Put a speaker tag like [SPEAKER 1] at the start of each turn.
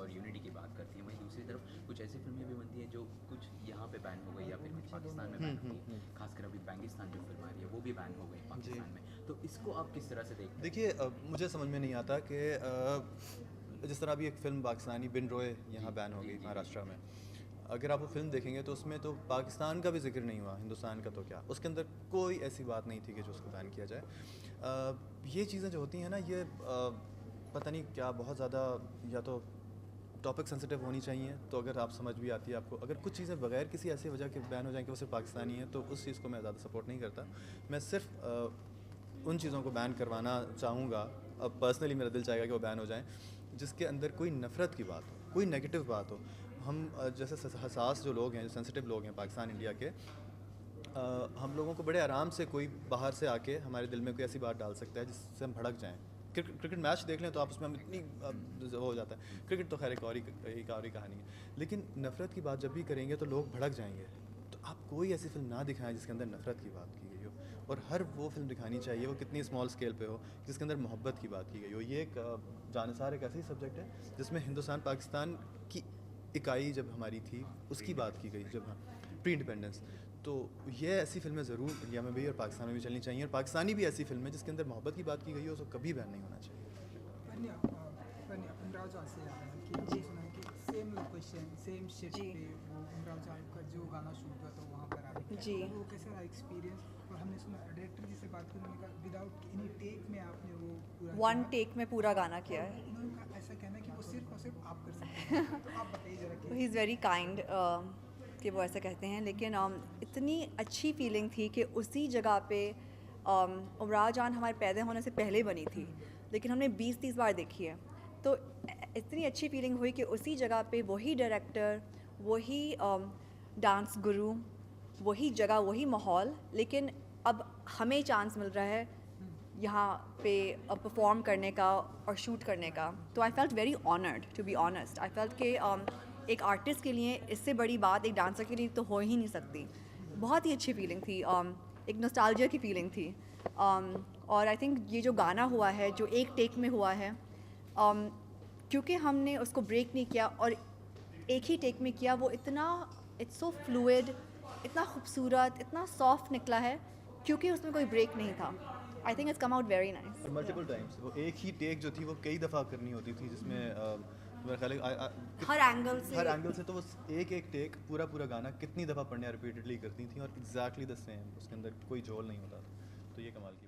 [SPEAKER 1] और यूनिटी की बात करती हैं, वहीं दूसरी तरफ कुछ ऐसी फिल्में भी बनती हैं जो कुछ यहाँ पे बैन हो गई या फिर कुछ पाकिस्तान में बैन हो गई। खासकर अभी पाकिस्तान जो फिल्म आ रही है वो भी बैन हो गई
[SPEAKER 2] जी।
[SPEAKER 1] पाकिस्तान में। तो इसको आप किस तरह से देखते हैं?
[SPEAKER 2] देखिए मुझे समझ में नहीं आता कि जिस तरह अभी एक फ़िल्म पाकिस्तानी बिन रोए यहाँ
[SPEAKER 1] जी,
[SPEAKER 2] बैन हो
[SPEAKER 1] जी,
[SPEAKER 2] गई
[SPEAKER 1] जी,
[SPEAKER 2] महाराष्ट्र में। अगर आप वो फ़िल्म देखेंगे तो उसमें तो पाकिस्तान का भी जिक्र नहीं हुआ, हिंदुस्तान का तो क्या, उसके अंदर कोई ऐसी बात नहीं थी कि जो उसको बैन किया जाए। ये चीज़ें जो होती हैं ना, ये पता नहीं क्या बहुत ज़्यादा, या तो टॉपिक सेंसिटिव होनी चाहिए, तो अगर आप समझ भी आती है आपको, अगर कुछ चीज़ें बगैर किसी ऐसी वजह के बैन हो जाएँ कि वो सिर्फ पाकिस्तानी है, तो उस चीज़ को मैं ज़्यादा सपोर्ट नहीं करता। मैं सिर्फ उन चीज़ों को बैन करवाना चाहूँगा, अब पर्सनली मेरा दिल चाहेगा कि वो बैन हो जाएँ, जिसके अंदर कोई नफ़रत की बात हो, कोई नेगेटिव बात हो। हम जैसे हसास जो लोग हैं, जो सेंसिटिव लोग हैं पाकिस्तान इंडिया के, हम लोगों को बड़े आराम से कोई बाहर से आके हमारे दिल में कोई ऐसी बात डाल सकता है जिससे हम भड़क जाएं। क्रिकेट मैच देख लें तो आप उसमें हम इतनी वो हो जाता है। क्रिकेट तो खैर एक और ही कहानी है, लेकिन नफ़रत की बात जब भी करेंगे तो लोग भड़क जाएंगे। तो आप कोई ऐसी फिल्म ना दिखाएं जिसके अंदर नफ़रत की बात की गई हो, और हर वो फिल्म दिखानी चाहिए, वो कितनी स्मॉल स्केल पे हो, जिसके अंदर मोहब्बत की बात की गई हो। ये एक जानसार एक ऐसी सब्जेक्ट है जिसमें हिंदुस्तान पाकिस्तान की इकाई जब हमारी थी उसकी बात की गई, जब हाँ प्री इंडिपेंडेंस। तो ये ऐसी फिल्में ज़रूर इंडिया में भी और पाकिस्तान में भी चलनी चाहिए, और पाकिस्तानी भी ऐसी फिल्में जिसके अंदर मोहब्बत की बात की गई हो, उसको कभी बैन नहीं होना चाहिए।
[SPEAKER 3] उमराव जान से याद है कि हमने सुना है कि सेम लोकेशन सेम शिट
[SPEAKER 4] जी।
[SPEAKER 3] पे वो उमराव जान का जो गाना शूट हुआ था वहाँ पर आपने
[SPEAKER 4] जी।
[SPEAKER 3] वो कैसा रहा एक्सपीरियंस? और हमने सुना डायरेक्टर जी से बात करने का विदाउट एनी टेक में आपने वो पूरा
[SPEAKER 4] वन
[SPEAKER 3] किया।
[SPEAKER 4] टेक में पूरा गाना किया है।
[SPEAKER 3] उन्होंने ऐसा कहना है कि वो सिर्फ और सिर्फ आप कर सकते हैं, तो आप बताइए जरा कि
[SPEAKER 4] ही इज़ वेरी काइंड कि वो ऐसा कहते हैं, लेकिन इतनी अच्छी फीलिंग थी कि उसी जगह पे उमराव जान हमारे पैदा होने से पहले बनी थी, लेकिन हमने 20-30 बार देखी है। तो इतनी अच्छी फीलिंग हुई कि उसी जगह पे वही डायरेक्टर, वही डांस गुरु, वही जगह, वही माहौल, लेकिन अब हमें चांस मिल रहा है यहाँ पे परफॉर्म करने का और शूट करने का। तो I felt very honoured, to be honest. I felt कि एक आर्टिस्ट के लिए इससे बड़ी बात एक डांसर के लिए तो हो ही नहीं सकती। बहुत ही अच्छी फीलिंग थी, एक नॉस्टैल्जिया की फीलिंग थी। और आई थिंक ये जो गाना हुआ है, जो एक टेक में हुआ है, क्योंकि हमने उसको ब्रेक नहीं किया और एक ही टेक में किया, वो इतना इट्स सो फ्लूइड, इतना खूबसूरत, इतना सॉफ्ट निकला है, क्योंकि उसमें कोई ब्रेक नहीं था। I think it's come out very nice.
[SPEAKER 2] और मल्टीपल टाइम्स वो एक ही टेक जो थी वो कई दफ़ा करनी होती थी, जिसमें मेरा ख्याल है
[SPEAKER 4] हर एंगल से,
[SPEAKER 2] हर एंगल से तो वो एक एक टेक पूरा गाना कितनी दफ़ा पढ़ने रिपीटेडली करती थी, और एग्जैक्टली द सेम, उसके अंदर कोई झोल नहीं होता था। तो ये कमाल की